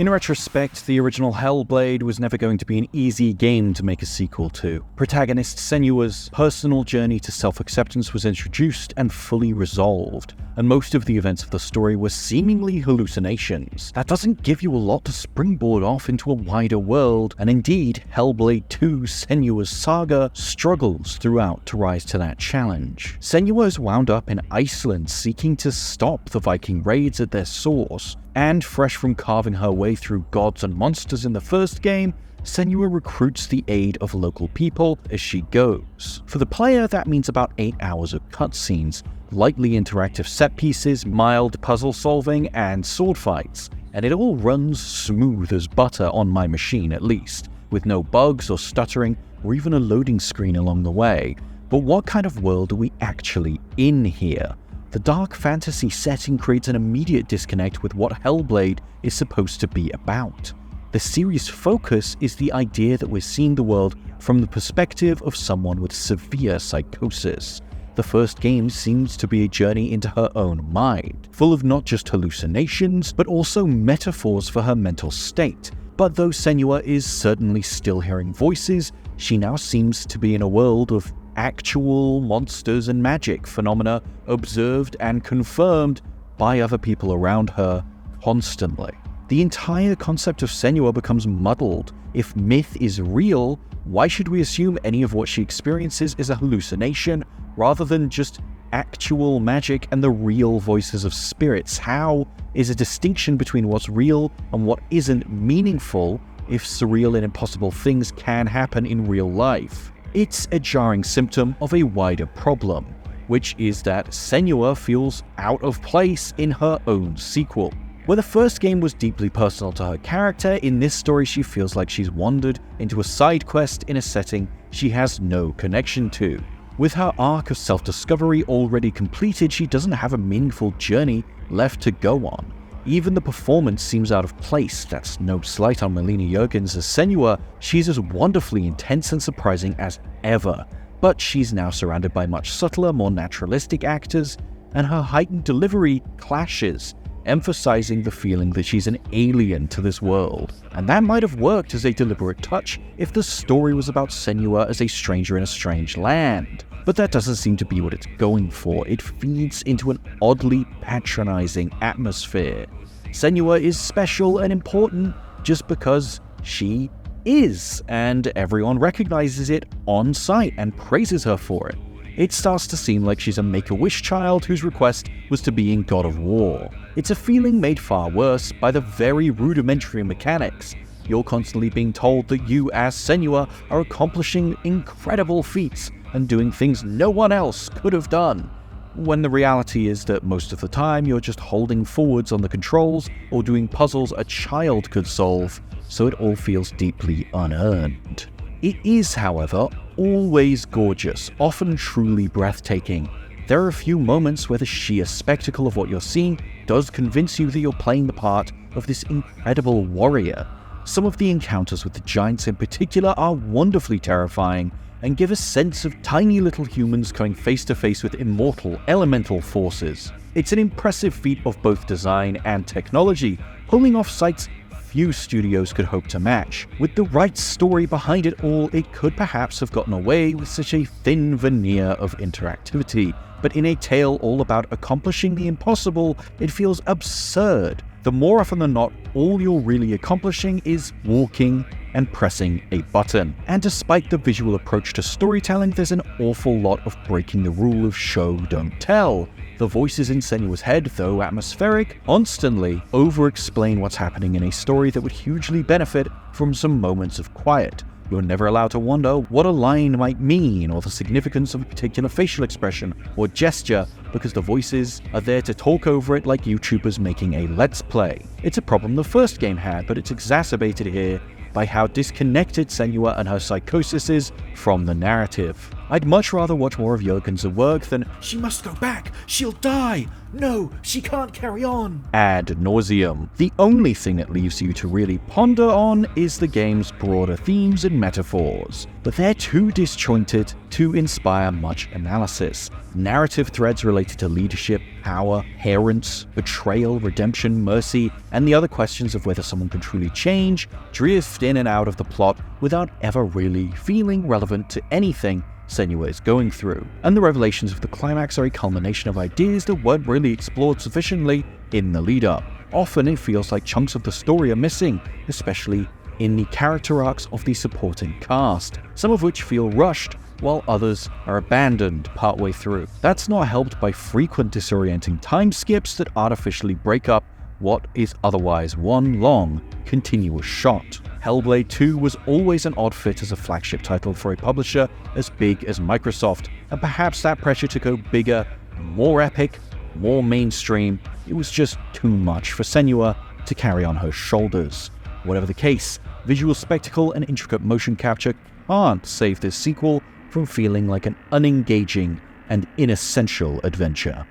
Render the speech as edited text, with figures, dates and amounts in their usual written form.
In retrospect, the original Hellblade was never going to be an easy game to make a sequel to. Protagonist Senua's personal journey to self-acceptance was introduced and fully resolved, and most of the events of the story were seemingly hallucinations. That doesn't give you a lot to springboard off into a wider world, and indeed, Hellblade 2 Senua's Saga struggles throughout to rise to that challenge. Senua is wound up in Iceland seeking to stop the Viking raids at their source, and fresh from carving her way through gods and monsters in the first game, Senua recruits the aid of local people as she goes. For the player, that means about 8 hours of cutscenes, lightly interactive set pieces, mild puzzle solving, and sword fights, and it all runs smooth as butter on my machine at least, with no bugs or stuttering or even a loading screen along the way. But what kind of world are we actually in here? The dark fantasy setting creates an immediate disconnect with what Hellblade is supposed to be about. The series' focus is the idea that we're seeing the world from the perspective of someone with severe psychosis. The first game seems to be a journey into her own mind, full of not just hallucinations, but also metaphors for her mental state. But though Senua is certainly still hearing voices, she now seems to be in a world of actual monsters and magic phenomena observed and confirmed by other people around her constantly. The entire concept of Senua becomes muddled. If myth is real, why should we assume any of what she experiences is a hallucination rather than just actual magic and the real voices of spirits? How is a distinction between what's real and what isn't meaningful if surreal and impossible things can happen in real life? It's a jarring symptom of a wider problem, which is that Senua feels out of place in her own sequel. Where the first game was deeply personal to her character, in this story she feels like she's wandered into a side quest in a setting she has no connection to. With her arc of self-discovery already completed, she doesn't have a meaningful journey left to go on. Even the performance seems out of place. That's no slight on Melina Juergens as Senua. She's as wonderfully intense and surprising as ever, but she's now surrounded by much subtler, more naturalistic actors, and her heightened delivery clashes, emphasizing the feeling that she's an alien to this world. And that might have worked as a deliberate touch if the story was about Senua as a stranger in a strange land. But that doesn't seem to be what it's going for. It feeds into an oddly patronizing atmosphere. Senua is special and important just because she is, and everyone recognizes it on sight and praises her for it. It starts to seem like she's a Make-A-Wish child whose request was to be in God of War. It's a feeling made far worse by the very rudimentary mechanics. You're constantly being told that you, as Senua, are accomplishing incredible feats and doing things no one else could have done, when the reality is that most of the time you're just holding forwards on the controls or doing puzzles a child could solve, so it all feels deeply unearned. It is, however, always gorgeous, often truly breathtaking. There are a few moments where the sheer spectacle of what you're seeing does convince you that you're playing the part of this incredible warrior. Some of the encounters with the giants in particular are wonderfully terrifying and give a sense of tiny little humans coming face to face with immortal elemental forces. It's an impressive feat of both design and technology, pulling off sights few studios could hope to match. With the right story behind it all, it could perhaps have gotten away with such a thin veneer of interactivity, but in a tale all about accomplishing the impossible, it feels absurd. The more often than not, all you're really accomplishing is walking and pressing a button. And despite the visual approach to storytelling, there's an awful lot of breaking the rule of show, don't tell. The voices in Senua's head, though atmospheric, constantly over-explain what's happening in a story that would hugely benefit from some moments of quiet. You're never allowed to wonder what a line might mean or the significance of a particular facial expression or gesture because the voices are there to talk over it like YouTubers making a Let's Play. It's a problem the first game had, but it's exacerbated here by how disconnected Senua and her psychosis is from the narrative. I'd much rather watch more of Jurgen's work than "She must go back, she'll die, no, she can't carry on" ad nauseum. The only thing that leaves you to really ponder on is the game's broader themes and metaphors, but they're too disjointed to inspire much analysis. Narrative threads related to leadership, power, parents, betrayal, redemption, mercy, and the other questions of whether someone can truly change drift in and out of the plot without ever really feeling relevant to anything Senua is going through, and the revelations of the climax are a culmination of ideas that weren't really explored sufficiently in the lead-up. Often it feels like chunks of the story are missing, especially in the character arcs of the supporting cast, some of which feel rushed, while others are abandoned partway through. That's not helped by frequent disorienting time skips that artificially break up what is otherwise one long, continuous shot. Hellblade 2 was always an odd fit as a flagship title for a publisher as big as Microsoft, and perhaps that pressure to go bigger, more epic, more mainstream, it was just too much for Senua to carry on her shoulders. Whatever the case, visual spectacle and intricate motion capture can't save this sequel from feeling like an unengaging and inessential adventure.